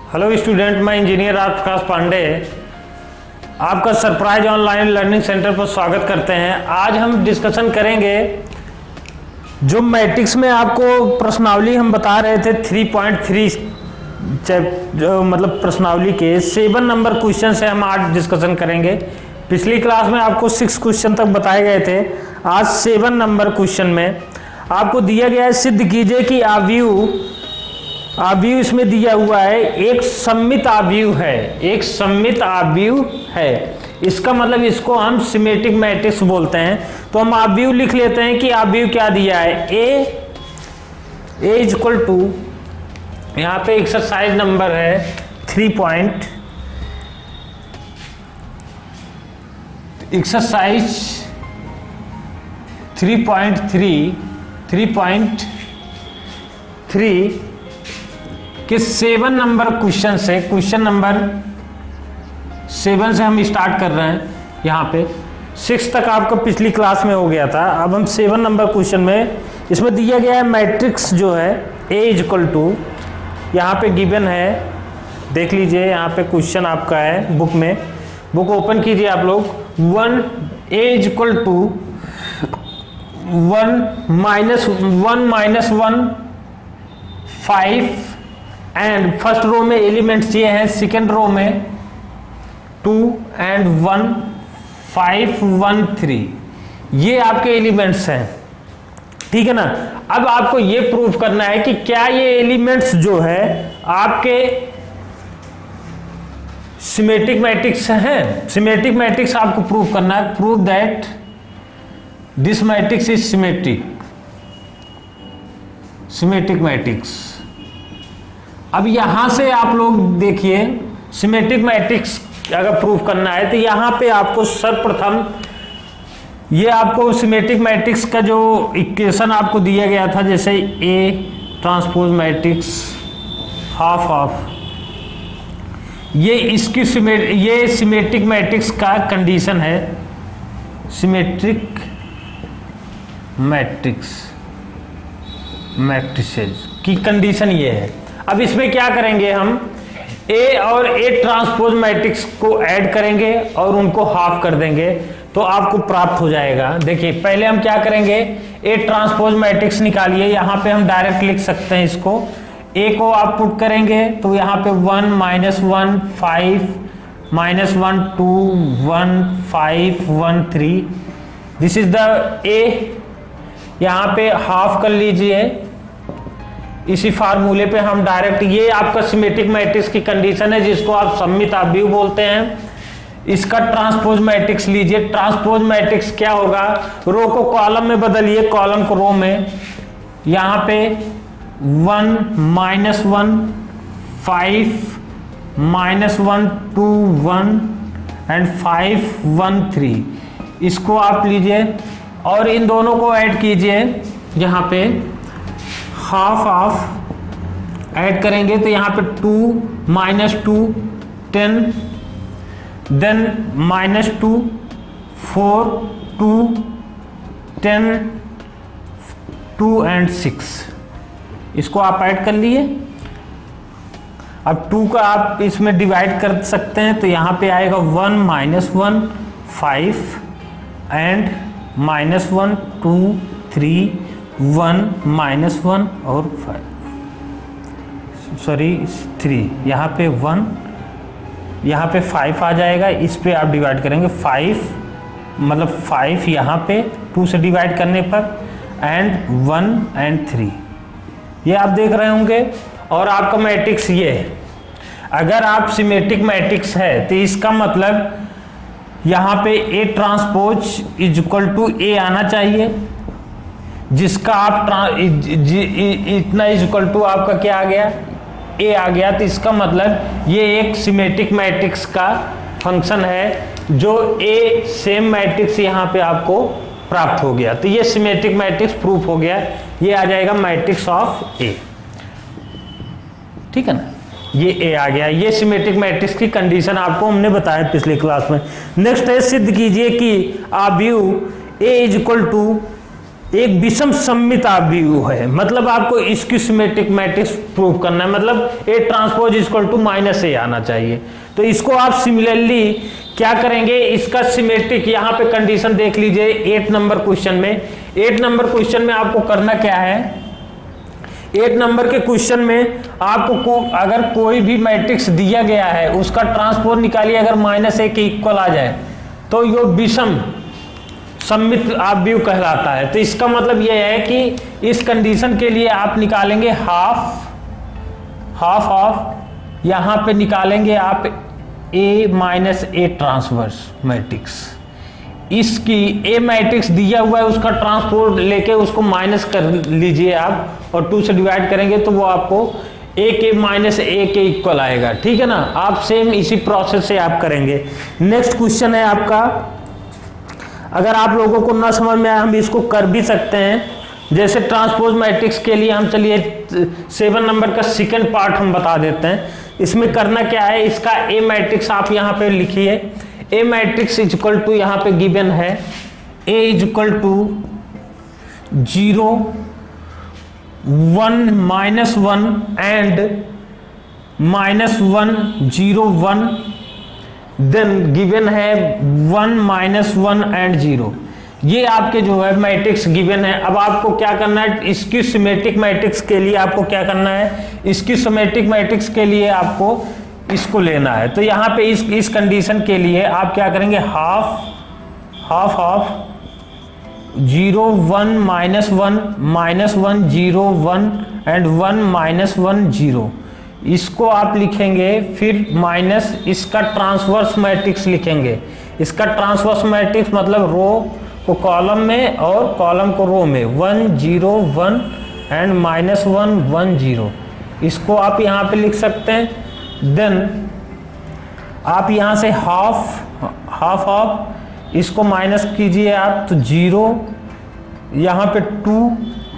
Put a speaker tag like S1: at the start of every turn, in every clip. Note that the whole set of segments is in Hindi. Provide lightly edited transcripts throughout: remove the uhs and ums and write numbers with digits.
S1: हेलो स्टूडेंट, मैं इंजीनियर आकाश पांडे आपका सरप्राइज ऑनलाइन लर्निंग सेंटर पर स्वागत करते हैं। आज हम डिस्कशन करेंगे जो मैट्रिक्स में आपको प्रश्नावली हम बता रहे थे 3.3 जो मतलब प्रश्नावली के 7 नंबर क्वेश्चन से हम आज डिस्कशन करेंगे। पिछली क्लास में आपको 6 क्वेश्चन तक बताए गए थे। आज 7 नंबर क्वेश्चन में आपको दिया गया है, सिद्ध कीजिए कि आव्यूह इसमें दिया हुआ है एक सममित आव्यूह है, एक सममित आव्यूह है। इसका मतलब इसको हम सिमेट्रिक मैट्रिक्स बोलते हैं। तो हम आव्यूह लिख लेते हैं कि आव्यूह क्या दिया है, ए इक्वल टू, यहाँ पे एक्सरसाइज नंबर है 3.3 कि 7 नंबर क्वेश्चन से, क्वेश्चन नंबर 7 से हम स्टार्ट कर रहे हैं। यहाँ पे 6 तक आपको पिछली क्लास में हो गया था। अब हम 7 नंबर क्वेश्चन में, इसमें दिया गया है मैट्रिक्स जो है ए इक्वल टू, यहाँ पे गिवन है, देख लीजिए यहाँ पे क्वेश्चन आपका है बुक में, बुक ओपन कीजिए आप लोग। 1 A equal to 1 -1 5 and first row में एलिमेंट्स ये हैं, सेकेंड रो में 2 एंड 1 5 1 3, ये आपके एलिमेंट्स हैं, ठीक है ना। अब आपको ये प्रूफ करना है कि क्या ये एलिमेंट्स जो है आपके सिमेट्रिक मैट्रिक्स हैं। सिमेट्रिक मैट्रिक्स आपको प्रूफ करना है। Prove that this matrix is symmetric matrix. अब यहां से आप लोग देखिए, सिमेट्रिक मैट्रिक्स अगर प्रूफ करना है तो यहां पे आपको सर्वप्रथम ये आपको सिमेट्रिक मैट्रिक्स का जो इक्वेशन आपको दिया गया था, जैसे A transpose matrix half half, ये इसकी ये सिमेट्रिक मैट्रिक्स का कंडीशन है। सिमेट्रिक मैट्रिसेस की कंडीशन ये है। अब इसमें क्या करेंगे, हम ए और ए ट्रांसपोज मैट्रिक्स को ऐड करेंगे और उनको हाफ कर देंगे तो आपको प्राप्त हो जाएगा। देखिए पहले हम क्या करेंगे, ए ट्रांसपोज मैट्रिक्स निकालिए। यहाँ पे हम डायरेक्ट लिख सकते हैं इसको, ए को आप पुट करेंगे तो यहाँ पे 1 -1 5 -1 2 1 5 1 3, दिस इज द ए। यहाँ पे हाफ कर लीजिए। इसी फार्मूले पे हम डायरेक्ट, ये आपका सिमेट्रिक मैट्रिक्स की कंडीशन है जिसको आप सममित आव्यूह बोलते हैं। इसका ट्रांसपोज मैट्रिक्स लीजिए। ट्रांसपोज मैट्रिक्स क्या होगा, रो को कॉलम में बदलिए, कॉलम को रो में। यहाँ पे 1 -1 5 -1 2 1 एंड 5 1 3, इसको आप लीजिए और इन दोनों को ऐड कीजिए। यहाँ पे हाफ हाफ ऐड करेंगे तो यहाँ पे 2 -2 10, देन -2 4 2 10 2 एंड 6, इसको आप ऐड कर लिए। अब 2 का आप इसमें डिवाइड कर सकते हैं तो यहाँ पे आएगा 1 -1 5 एंड -1 2 3 1 -1 और 3, यहाँ पे 1, यहाँ पे 5 आ जाएगा। इस पे आप डिवाइड करेंगे 5, मतलब 5 यहाँ पे 2 से डिवाइड करने पर, एंड 1 एंड 3, ये आप देख रहे होंगे। और आपका मैट्रिक्स ये है। अगर आप सिमेट्रिक मैट्रिक्स है तो इसका मतलब यहाँ पे ए ट्रांसपोज इक्वल टू ए आना चाहिए, जिसका आप इतना इक्वल टू आपका क्या आ गया, ए आ गया। तो इसका मतलब ये एक सिमेट्रिक मैट्रिक्स का फंक्शन है, जो ए सेम मैट्रिक्स यहाँ पे आपको प्राप्त हो गया। तो ये सिमेट्रिक मैट्रिक्स प्रूफ हो गया, ये आ जाएगा मैट्रिक्स ऑफ ए, ठीक है ना। ये ए आ गया, ये सिमेट्रिक मैट्रिक्स की कंडीशन आपको हमने बताया पिछली क्लास में। नेक्स्ट है, सिद्ध कीजिए कि आव्यूह ए इक्वल टू एक विषम सममित आव्यूह है, मतलब आपको इसकी सिमेट्रिक मैट्रिक्स प्रूव करना है, मतलब A transpose equal to -a आना चाहिए। तो इसको आप सिमिलरली क्या करेंगे, इसका सिमेट्रिक यहाँ पे कंडीशन देख लीजिए 8 नंबर क्वेश्चन में। 8 नंबर क्वेश्चन में आपको करना क्या है, 8 नंबर के क्वेश्चन में आपको अगर कोई भी मैट्रिक्स दिया गया है उसका ट्रांसपोज निकालिए, अगर -a के इक्वल आ जाए तो ये विषम सममित आव्यूह कहलाता है। तो इसका मतलब यह है कि इस कंडीशन के लिए आप निकालेंगे हाफ ऑफ, यहां पे निकालेंगे आप A ट्रांसवर्स मैट्रिक्स। इसकी A मैट्रिक्स दिया हुआ है उसका ट्रांसपोज लेके उसको माइनस कर लीजिए आप, और 2 से डिवाइड करेंगे तो वो आपको A के -a के इक्वल आएगा। ठीक है ना, आप सेम इसी प्रोसेस से आप करेंगे। नेक्स्ट क्वेश्चन है आपका, अगर आप लोगों को ना समझ में आए हम इसको कर भी सकते हैं। जैसे ट्रांसपोज मैट्रिक्स के लिए हम चलिए 7 नंबर का सेकंड पार्ट हम बता देते हैं। इसमें करना क्या है, इसका ए मैट्रिक्स आप यहाँ पे लिखिए, ए मैट्रिक्स इक्वल टू यहाँ पे गिवन है A equal to 0 1 -1 and -1 0 1, then given है 1 -1 एंड 0। ये आपके जो है मैट्रिक्स गिवन है। अब आपको क्या करना है, इसकी सिमेट्रिक मैट्रिक्स के लिए आपको क्या करना है, इसकी सिमेट्रिक मैट्रिक्स के लिए आपको इसको लेना है। तो यहाँ पे इस कंडीशन के लिए आप क्या करेंगे, हाफ ऑफ 0 1 -1 -1 0 1 एंड 1 -1 0, इसको आप लिखेंगे। फिर माइनस इसका ट्रांसवर्स मैट्रिक्स लिखेंगे। इसका ट्रांसवर्स मैट्रिक्स मतलब रो को कॉलम में और कॉलम को रो में, 1 0 1 एंड -1 1 0, इसको आप यहाँ पे लिख सकते हैं। देन आप यहाँ से हाफ ऑफ इसको माइनस कीजिए आप, तो 0 यहाँ पे 2,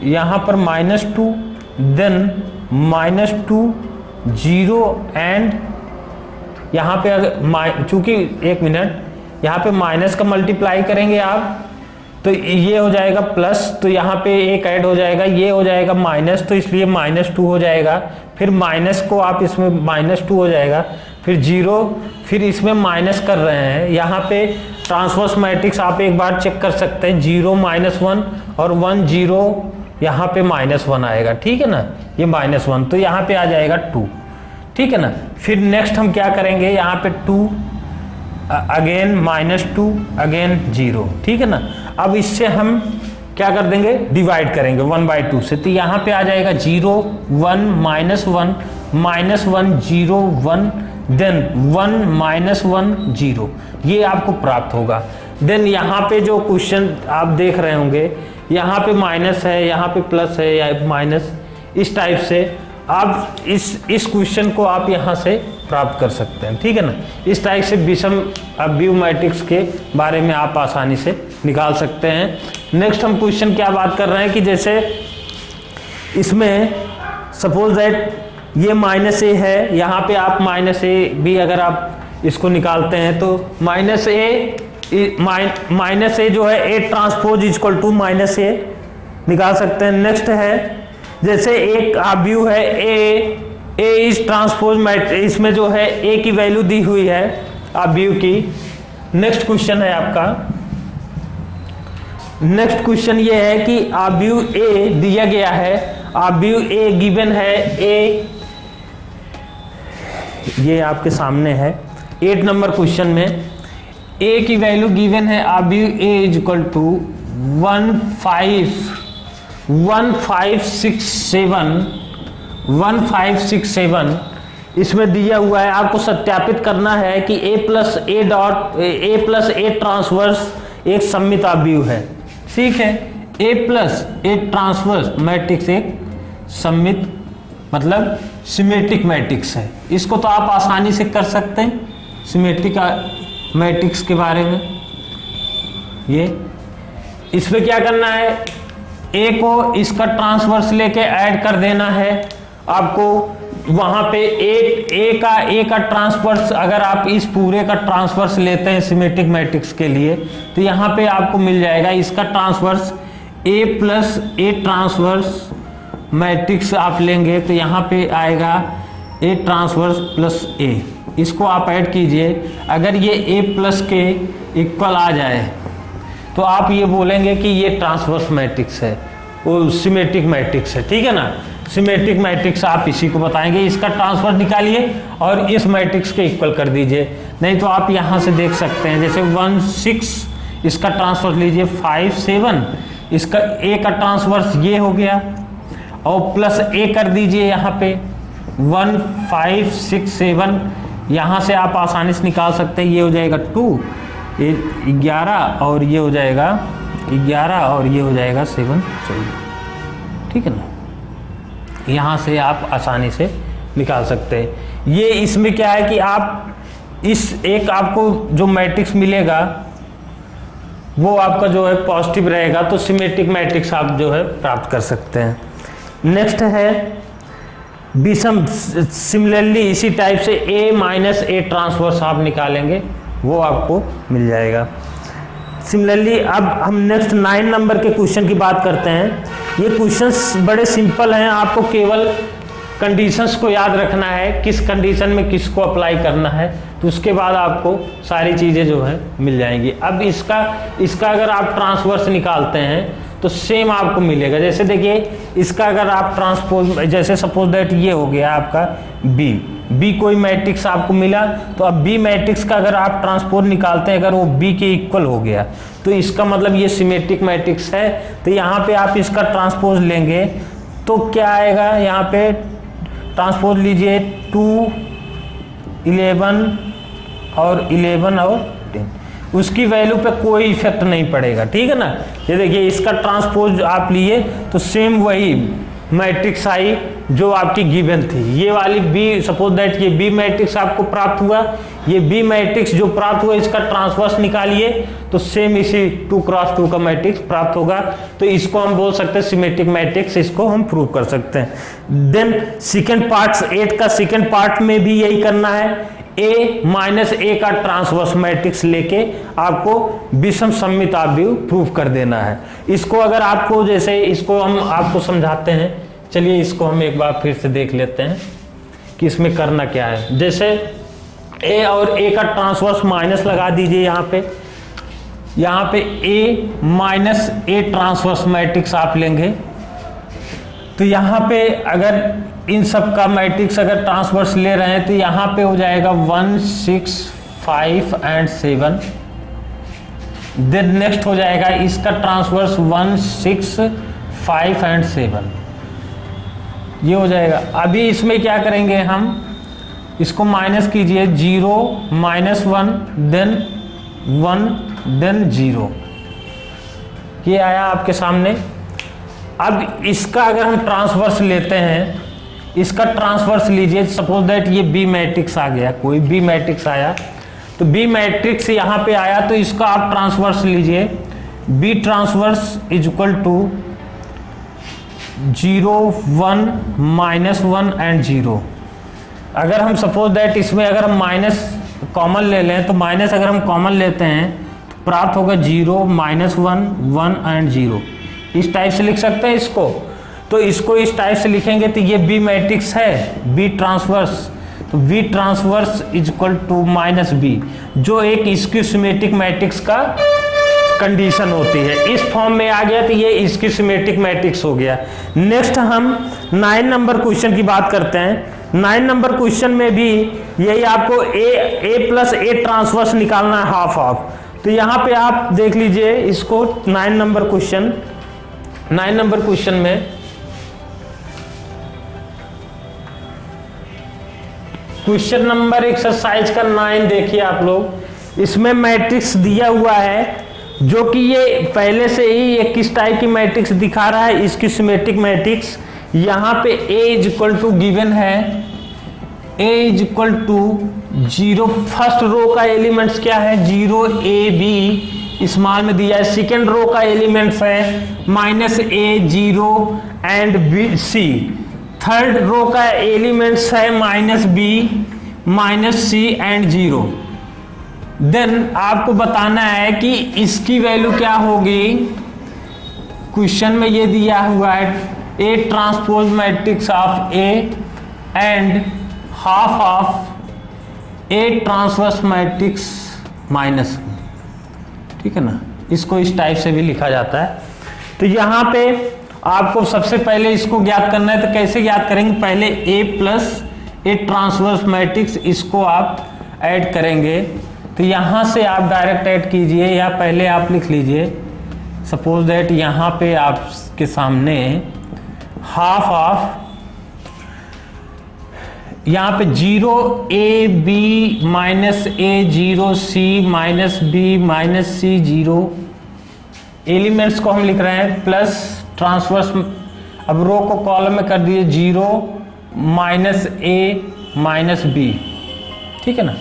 S1: यहाँ पर -2, देन -2 0 एंड यहाँ पे अगर चूंकि 1 मिनट यहाँ पे माइनस का मल्टीप्लाई करेंगे आप तो ये हो जाएगा प्लस, तो यहाँ पे एक ऐड हो जाएगा, ये हो जाएगा माइनस, तो इसलिए -2 हो जाएगा। फिर माइनस को आप इसमें -2 हो जाएगा, फिर 0, फिर इसमें माइनस कर रहे हैं। यहाँ पे ट्रांसवर्स मैट्रिक्स आप एक बार चेक कर सकते हैं, 0 -1 और 1 0, यहाँ पे -1 आएगा। ठीक है ना, ये -1, तो यहाँ पे आ जाएगा 2। ठीक है ना, फिर नेक्स्ट हम क्या करेंगे, यहाँ पे 2 अगेन -2 अगेन 0। ठीक है ना, अब इससे हम क्या कर देंगे, डिवाइड करेंगे 1/2 से, तो यहाँ पे आ जाएगा 0 1 -1 -1 0 1, देन 1 -1 0, ये आपको प्राप्त होगा। देन यहाँ पे जो क्वेश्चन आप देख रहे होंगे, यहाँ पे माइनस है, यहाँ पे प्लस है या माइनस, इस टाइप से आप इस क्वेश्चन को आप यहाँ से प्राप्त कर सकते हैं। ठीक है ना, इस टाइप से विषम आव्यूह मैट्रिक्स के बारे में आप आसानी से निकाल सकते हैं। नेक्स्ट हम क्वेश्चन क्या बात कर रहे हैं कि जैसे इसमें सपोज दैट ये -a है, यहाँ पे आप -a भी अगर आप इसको निकालते हैं तो -a जो है A transpose equal to -a निकाल सकते हैं। नेक्स्ट है जैसे एक आव्यूह है A इस ट्रांसपोज मैट्रिक्स, इसमें जो है A की वैल्यू दी हुई है आव्यूह की। नेक्स्ट क्वेश्चन है आपका, नेक्स्ट क्वेश्चन ये है कि आव्यूह A दिया गया है, आव्यूह A गिवन है A, ये आपके सामने है 8 नंबर क्वेश्चन में A की वैल्यू गिवन है, आव्यूह A इक्वल टू 1567 इसमें दिया हुआ है। आपको सत्यापित करना है कि A प्लस A ट्रांसवर्स एक सममित आव्यूह है। ठीक है, A plus A transverse matrix एक सममित मतलब सिमेट्रिक मैट्रिक्स है। इसको तो आप आसानी से कर सकते हैं सिमेट्रिक मैट्रिक्स के बारे में। ये इसमें क्या करना है, A को इसका ट्रांसवर्स लेके ऐड कर देना है आपको। वहां पे A का ट्रांसवर्स, अगर आप इस पूरे का ट्रांसवर्स लेते हैं सिमेट्रिक मैट्रिक्स के लिए तो यहाँ पे आपको मिल जाएगा इसका ट्रांसवर्स ए प्लस ए ट्रांसवर्स मैट्रिक्स आप लेंगे तो यहाँ पे आएगा ए ट्रांसवर्स प्लस ए, इसको आप ऐड कीजिए। अगर ये ए प्लस के इक्वल आ जाए तो आप ये बोलेंगे कि ये ट्रांसवर्स मैट्रिक्स है, वो सिमेट्रिक मैट्रिक्स है, ठीक है ना। सिमेट्रिक मैट्रिक्स आप इसी को बताएंगे, इसका ट्रांसफर निकालिए और इस मैट्रिक्स के इक्वल कर दीजिए। नहीं तो आप यहाँ से देख सकते हैं, जैसे 1 6 इसका ट्रांसफर लीजिए 5 7, इसका ए का ट्रांसवर्स ये हो गया और प्लस ए कर दीजिए यहाँ पे 1 5 6 7, यहाँ से आप आसानी से निकाल सकते हैं। ये हो जाएगा 2, ये 11 और ये हो जाएगा 11 और ये हो जाएगा 7 14, ठीक है ना। यहाँ से आप आसानी से निकाल सकते हैं। ये इसमें क्या है कि आप इस एक आपको जो मैट्रिक्स मिलेगा वो आपका जो है पॉजिटिव रहेगा, तो सिमेट्रिक मैट्रिक्स आप जो है प्राप्त कर सकते हैं। नेक्स्ट है विषम, सिमिलरली इसी टाइप से ए माइनस ए ट्रांसवर्स आप निकालेंगे, वो आपको मिल जाएगा। सिमिलरली अब हम नेक्स्ट 9 नंबर के क्वेश्चन की बात करते हैं। ये क्वेश्चंस बड़े सिंपल हैं, आपको केवल कंडीशंस को याद रखना है, किस कंडीशन में किसको अप्लाई करना है, तो उसके बाद आपको सारी चीज़ें जो है मिल जाएंगी। अब इसका अगर आप ट्रांसवर्स निकालते हैं तो सेम आपको मिलेगा। जैसे देखिए इसका अगर आप ट्रांसपोज, जैसे सपोज दैट ये हो गया आपका बी कोई मैट्रिक्स आपको मिला, तो अब बी मैट्रिक्स का अगर आप ट्रांसपोज निकालते हैं, अगर वो बी के इक्वल हो गया तो इसका मतलब ये सिमेट्रिक मैट्रिक्स है। तो यहाँ पे आप इसका ट्रांसपोज लेंगे तो क्या आएगा, यहाँ पे ट्रांसपोज लीजिए 2 11 और 11 और 10, उसकी वैल्यू पे कोई इफेक्ट नहीं पड़ेगा, ठीक है ना। ये देखिए इसका ट्रांसपोज आप लिए तो सेम वही मैट्रिक्स आई जो आपकी गिवन थी, ये वाली बी, सपोज दैट ये बी मैट्रिक्स आपको प्राप्त हुआ, ये बी मैट्रिक्स जो प्राप्त हुआ इसका ट्रांसवर्स निकालिए तो सेम इसी 2 क्रॉस 2 का मैट्रिक्स प्राप्त होगा। तो इसको हम बोल सकते हैं सिमेट्रिक मैट्रिक्स, इसको हम प्रूव कर सकते हैं। देन सेकेंड पार्ट 8 का सेकेंड पार्ट में भी यही करना है, ए माइनस ए का ट्रांसवर्स मैट्रिक्स लेके आपको विषम सममित आव्यूह प्रूव कर देना है। इसको अगर आपको, जैसे इसको हम आपको समझाते हैं, चलिए इसको हम एक बार फिर से देख लेते हैं कि इसमें करना क्या है। जैसे ए और ए का ट्रांसवर्स माइनस लगा दीजिए यहाँ पे ए माइनस ए ट्रांसवर्स मैट्रिक्स आप लेंगे तो यहाँ पे अगर इन सब का मैट्रिक्स अगर ट्रांसवर्स ले रहे हैं तो यहाँ पे हो जाएगा 1 6 5 एंड 7। देन नेक्स्ट हो जाएगा इसका ट्रांसवर्स 1 6 5 एंड 7, ये हो जाएगा। अभी इसमें क्या करेंगे, हम इसको माइनस कीजिए 0 -1 देन 1 देन 0, ये आया आपके सामने। अब इसका अगर हम ट्रांसवर्स लेते हैं, इसका ट्रांसवर्स लीजिए, सपोज दैट ये बी मैट्रिक्स आ गया, कोई बी मैट्रिक्स आया तो बी मैट्रिक्स यहाँ पे आया तो इसका आप ट्रांसवर्स लीजिए, B transverse is equal to 0 1 -1 and 0। अगर हम सपोज दैट इसमें अगर हम माइनस कॉमन ले लें तो माइनस अगर हम कॉमन लेते हैं तो प्राप्त होगा 0 -1 1 एंड 0, इस टाइप से लिख सकते हैं इसको। तो इसको इस टाइप से लिखेंगे तो ये बी मैट्रिक्स है, बी ट्रांसवर्स, तो B transverse is equal to minus B, जो एक इसकी सिमेट्रिक मैट्रिक्स का कंडीशन होती है। इस फॉर्म में आ गया तो ये इसकी सिमेट्रिक मैट्रिक्स हो गया। नेक्स्ट हम 9 नंबर क्वेश्चन की बात करते हैं। 9 नंबर क्वेश्चन में भी यही आपको ए प्लस ए ट्रांसवर्स निकालना है हाफ हाफ। तो यहाँ पे आप देख लीजिए इसको 9 नंबर क्वेश्चन, 9 नंबर क्वेश्चन में क्वेश्चन नंबर एक्सरसाइज का 9 देखिए आप लोग, इसमें मैट्रिक्स दिया हुआ है जो कि ये पहले से ही ये किस टाइप की मैट्रिक्स दिखा रहा है, इसकी सिमेट्रिक मैट्रिक्स। यहाँ पे a is equal to given है, a is equal to 0, first row का एलिमेंट्स क्या है 0 a b स्मॉल में दिया है, सेकेंड रो का एलिमेंट्स है -a 0 and b c, third row का एलिमेंट्स है -b -c एंड 0। देन आपको बताना है कि इसकी वैल्यू क्या होगी, क्वेश्चन में ये दिया हुआ है A transpose matrix of A and half of A transverse matrix minus, ठीक है ना, इसको इस टाइप से भी लिखा जाता है। तो यहाँ पे आपको सबसे पहले इसको ज्ञात करना है, तो कैसे ज्ञात करेंगे, पहले ए प्लस ए ट्रांसवर्स मैट्रिक्स इसको आप ऐड करेंगे। तो यहाँ से आप डायरेक्ट ऐड कीजिए या पहले आप लिख लीजिए, सपोज दैट यहाँ पे आपके सामने हाफ ऑफ, यहाँ पे 0 a b minus a 0 c minus b minus c 0 elements को हम लिख रहे हैं, प्लस ट्रांसवर्स, अब रो को कॉलम में कर दिए 0 माइनस ए माइनस बी, ठीक है ना,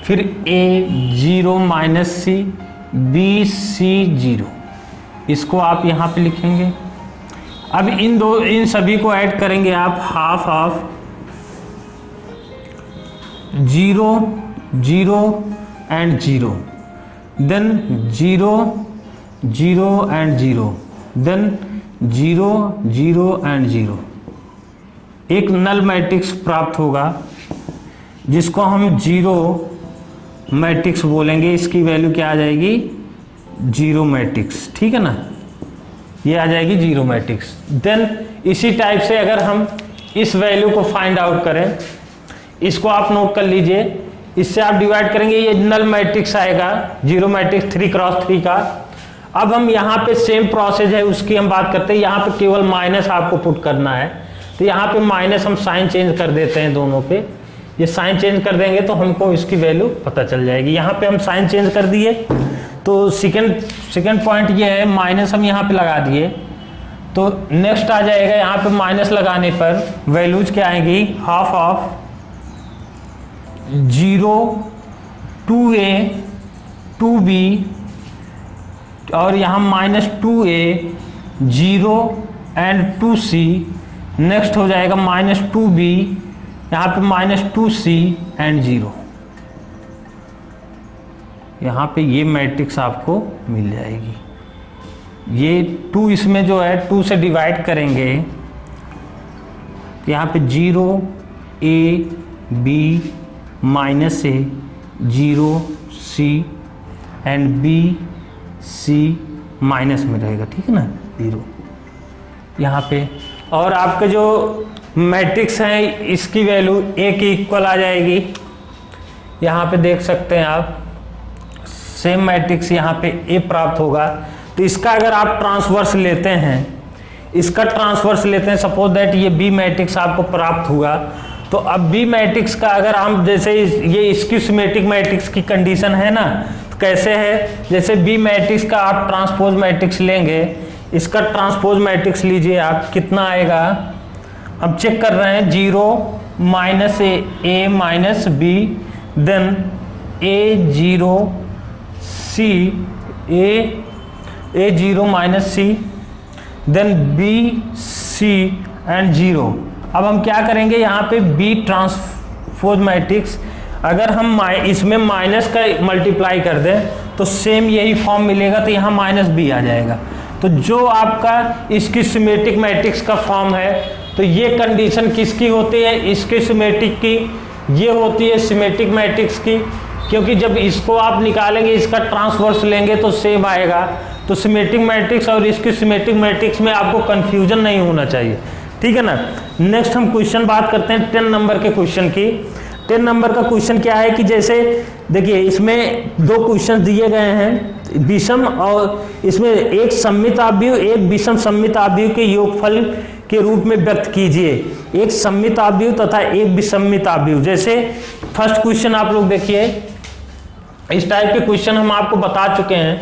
S1: फिर ए 0 माइनस सी बी सी 0, इसको आप यहाँ पे लिखेंगे। अब इन सभी को ऐड करेंगे आप, half of 0 0 and 0, then 0 0 and 0, then 0 0 and 0, एक नल मैट्रिक्स प्राप्त होगा जिसको हम 0 मैट्रिक्स बोलेंगे। इसकी वैल्यू क्या आ जाएगी, 0 मैट्रिक्स, ठीक है ना, ये आ जाएगी 0 मैट्रिक्स। देन इसी टाइप से अगर हम इस वैल्यू को फाइंड आउट करें, इसको आप नोट कर लीजिए, इससे आप डिवाइड करेंगे, ये नल मैट्रिक्स आएगा 0 मैट्रिक्स 3x3 का। अब हम यहाँ पे सेम प्रोसेस है उसकी हम बात करते हैं, यहाँ पे केवल माइनस आपको पुट करना है। तो यहाँ पे माइनस हम साइन चेंज कर देते हैं दोनों पे, ये साइन चेंज कर देंगे तो हमको इसकी वैल्यू पता चल जाएगी। यहाँ पे हम साइन चेंज कर दिए, तो सेकंड पॉइंट ये है, माइनस हम यहाँ पे लगा दिए, तो नेक्स्ट आ जाएगा यहाँ पे माइनस लगाने पर वैल्यूज क्या आएंगी, हाफ ऑफ 0 2a 2b और यहाँ minus 2a 0 and 2c, next हो जाएगा माइनस 2b, यहाँ पे माइनस 2c एंड 0, यहाँ पे ये मैट्रिक्स आपको मिल जाएगी। ये 2 इसमें जो है 2 से डिवाइड करेंगे, यहाँ पे 0 a b minus a 0 c and b c minus में रहेगा, ठीक है ना, 0 यहाँ पे। और आपके जो मैट्रिक्स हैं इसकी वैल्यू a की इक्वल आ जाएगी, यहाँ पे देख सकते हैं आप, सेम मैट्रिक्स यहाँ पे a प्राप्त होगा। तो इसका अगर आप ट्रांसवर्स लेते हैं, इसका ट्रांसवर्स लेते हैं, सपोज दैट ये b मैट्रिक्स आपको प्राप्त हुआ, तो अब b मैट्रिक्स का अगर हम जैसे ये इसकी सिमेट्रिक मैट्रिक्स की कंडीशन है ना, तो कैसे है, जैसे b मैट्रिक्स का आप ट्रांसपोज मैट्रिक्स लेंगे, इसका ट्रांसपोज मैट्रिक्स लीजिए आप, कितना आएगा, हम चेक कर रहे हैं, 0 minus a minus b, then a 0 c a 0 minus c, then b c and 0। अब हम क्या करेंगे, यहाँ पे b ट्रांसपोज मैट्रिक्स अगर हम इसमें माइनस का मल्टीप्लाई कर दें तो सेम यही फॉर्म मिलेगा, तो यहाँ माइनस b आ जाएगा। तो जो आपका इसकी सिमेट्रिक मैट्रिक्स का फॉर्म है, तो ये कंडीशन किसकी होती है, इसके सिमेट्रिक की, ये होती है सिमेट्रिक मैट्रिक्स की, क्योंकि जब इसको आप निकालेंगे, इसका ट्रांसवर्स लेंगे तो सेम आएगा। तो सिमेट्रिक मैट्रिक्स और इसकी सिमेट्रिक मैट्रिक्स में आपको कंफ्यूजन नहीं होना चाहिए, ठीक है ना। नेक्स्ट हम क्वेश्चन बात करते हैं 10 नंबर के क्वेश्चन की। 10 नंबर का क्वेश्चन क्या है कि जैसे देखिए इसमें 2 क्वेश्चन दिए गए हैं, विषम और इसमें एक सममित आव्यूह एक विषम सममित आव्यूह के योगफल के रूप में व्यक्त कीजिए, एक सममित आव्यूह तथा एक विषमित आव्यूह। जैसे फर्स्ट क्वेश्चन आप लोग देखिए, इस टाइप के क्वेश्चन हम आपको बता चुके हैं,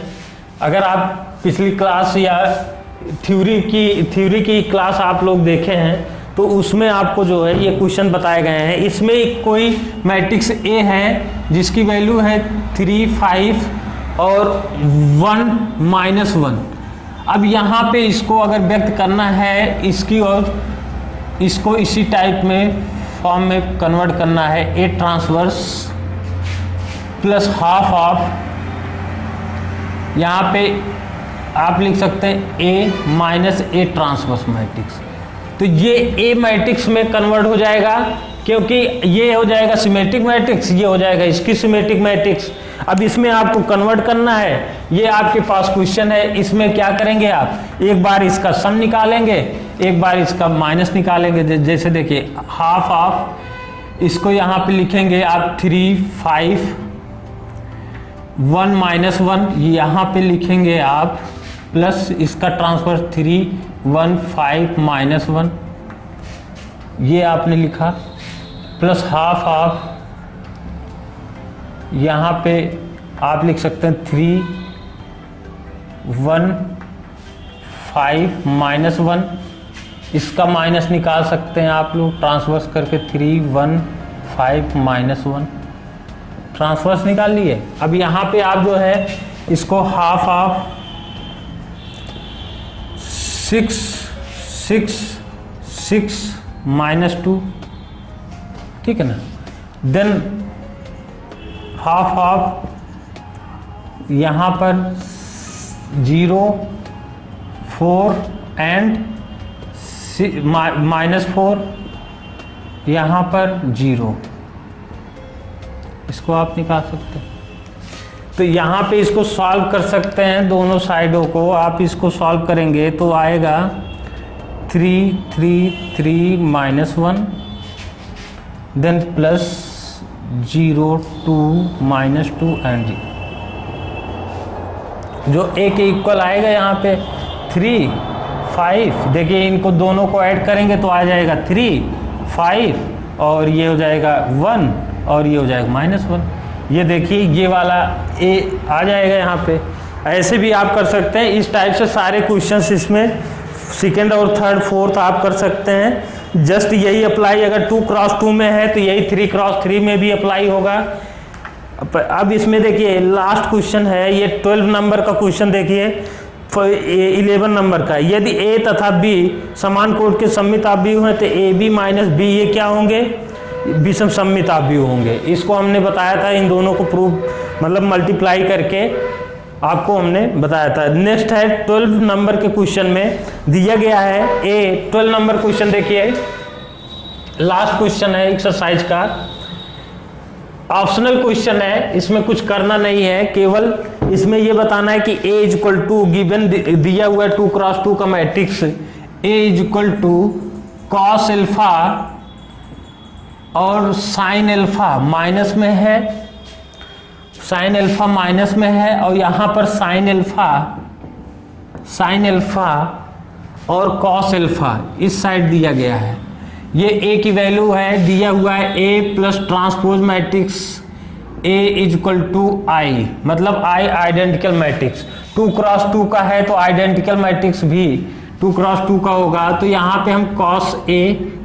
S1: अगर आप पिछली क्लास या थ्योरी की क्लास आप लोग देखे हैं तो उसमें आपको जो है ये क्वेश्चन बताए गए हैं। इसमें कोई मैट्रिक्स ए है जिसकी वैल्यू है 3 5 और 1 -1। अब यहाँ पे इसको अगर व्यक्त करना है इसकी और इसको इसी टाइप में फॉर्म में कन्वर्ट करना है, ए ट्रांसवर्स प्लस हाफ ऑफ, यहाँ पे आप लिख सकते हैं ए माइनस ए ट्रांसवर्स मैट्रिक्स। तो ये ए मैट्रिक्स में कन्वर्ट हो जाएगा, क्योंकि ये हो जाएगा सिमेट्रिक मैट्रिक्स, ये हो जाएगा इसकी सिमेट्रिक मैट्रिक्स। अब इसमें आपको कन्वर्ट करना है, ये आपके पास क्वेश्चन है। इसमें क्या करेंगे आप, एक बार इसका सम निकालेंगे, एक बार इसका माइनस निकालेंगे। जैसे देखिए हाफ हाफ, इसको यहाँ पे लिखेंगे आप 3 5 1 माइनस 1, यहाँ पे लिखेंगे आप प्लस इसका ट्रांसफर 3 1 5 माइनस 1, ये आपने लिखा, प्लस हाफ हाफ, यहाँ पे आप लिख सकते हैं 3 1 5 माइनस 1, इसका माइनस निकाल सकते हैं आप लोग ट्रांसवर्स करके 3 1 5 माइनस 1, ट्रांसवर्स निकाल लिए। अब यहाँ पे आप जो है इसको हाफ हाफ 6 6 6 माइनस 2, ठीक है ना। देन हाफ हाफ यहाँ पर 0 4 एंड माइनस 4, यहाँ पर 0, इसको आप निकाल सकते हैं। तो यहाँ पे इसको सॉल्व कर सकते हैं, दोनों साइडों को आप इसको सॉल्व करेंगे तो आएगा 3 3 3 minus 1, then plus 0 2 minus 2 and 0, जो ए के इक्वल आएगा यहाँ पे 3 5। देखिए इनको दोनों को ऐड करेंगे तो आ जाएगा 3 5 और ये हो जाएगा 1 और ये हो जाएगा माइनस 1। ये देखिए ये वाला ए आ जाएगा यहाँ पे। ऐसे भी आप कर सकते हैं, इस टाइप से सारे क्वेश्चंस इसमें सेकेंड और थर्ड फोर्थ आप कर सकते हैं। जस्ट यही अप्लाई अगर 2x2 में है तो यही 3x3 में भी अप्लाई होगा। अब इसमें देखिए लास्ट क्वेश्चन है, ये 12 नंबर का क्वेश्चन देखिए 11 नंबर का। यदि ए तथा बी समान कोट के सममितापी हुए तो ए बी माइनस बी ये क्या होंगे, विषम सममितापी होंगे। इसको हमने बताया था, इन दोनों को प्रूव मतलब मल्टीप्लाई करके आपको हमने बताया था। नेक्स्ट है 12 नंबर के क्वेश्चन में दिया गया है ए 12 नंबर क्वेश्चन देखिए, लास्ट क्वेश्चन है एक्सरसाइज का, ऑप्शनल क्वेश्चन है, इसमें कुछ करना नहीं है, केवल इसमें यह बताना है कि A is equal to given दिया हुआ है 2x2 का matrix, A is equal to cos alpha और साइन एल्फा माइनस में है, साइन एल्फा माइनस में है और यहाँ पर साइन एल्फा और कॉस एल्फा इस साइड दिया गया है। ये ए की वैल्यू है, दिया हुआ है A plus transpose matrix A is equal to I, मतलब आई आइडेंटिकल मैट्रिक्स। 2x2 का है तो आइडेंटिकल मैट्रिक्स भी 2x2 का होगा। तो यहाँ पे हम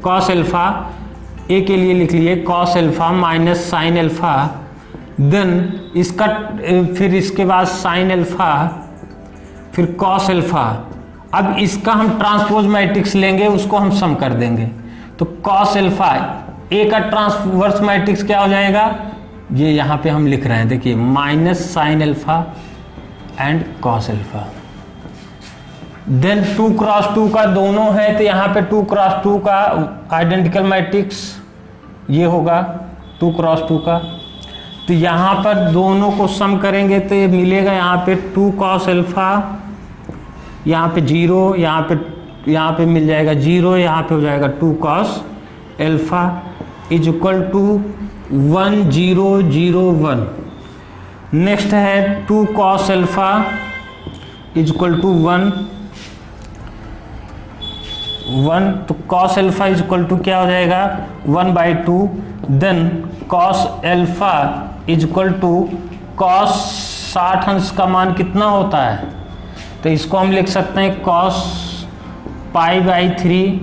S1: कॉस एल्फा ए के लिए लिख लिए cos alpha minus sine alpha, then इसका फिर इसके बाद साइन एल्फा फिर कॉस एल्फा। अब इसका हम ट्रांसपोज मैट्रिक्स लेंगे, उसको हम सम कर देंगे। तो कॉस एल्फा ए का ट्रांसवर्स मैट्रिक्स क्या हो जाएगा, ये यहाँ पे हम लिख रहे हैं देखिए minus sine alpha and cos alpha. Then 2x2 का दोनों है तो यहाँ पे 2x2 का आइडेंटिकल मैट्रिक्स ये होगा 2x2 का। तो यहाँ पर दोनों को सम करेंगे तो ये मिलेगा यहाँ पे 2 cos एल्फा, यहाँ पे 0, यहाँ पे मिल जाएगा 0, यहाँ पे हो जाएगा 2 cos alpha is equal to 1 0 0 1। Next है 2 cos alpha is equal to 1 1, तो cos alpha is equal to क्या हो जाएगा 1/2। Then cos alpha is equal to cos 60 अंश का मान कितना होता है, तो इसको हम लिख सकते हैं cos π/3,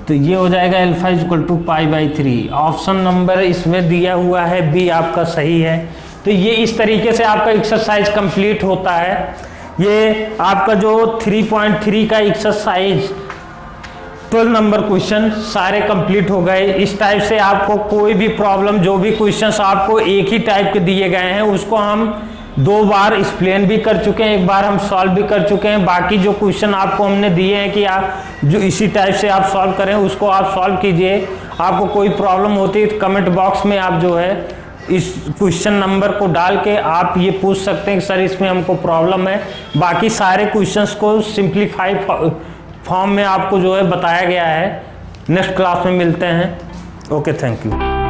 S1: तो ये हो जाएगा alpha is equal to π/3। Option number इसमें दिया हुआ है बी आपका सही है। तो ये इस तरीके से आपका एक्सरसाइज कंप्लीट होता है। ये आपका जो 3.3 का एक्सरसाइज 12 नंबर क्वेश्चन सारे कंप्लीट हो गए। इस टाइप से आपको कोई भी प्रॉब्लम, जो भी क्वेश्चंस आपको एक ही टाइप के दिए गए हैं उसको हम 2 बार एक्सप्लेन भी कर चुके हैं, 1 बार हम सॉल्व भी कर चुके हैं। बाकी जो क्वेश्चन आपको हमने दिए हैं कि आप जो इसी टाइप से आप सॉल्व करें, उसको आप सॉल्व कीजिए। आपको कोई प्रॉब्लम होती है तो कमेंट बॉक्स में आप जो है इस क्वेश्चन नंबर को डाल के आप ये पूछ सकते हैं कि सर इसमें हमको प्रॉब्लम है। बाकी सारे क्वेश्चंस को सिंप्लीफाई फॉर्म में आपको जो है बताया गया है। नेक्स्ट क्लास में मिलते हैं। Okay, thank you.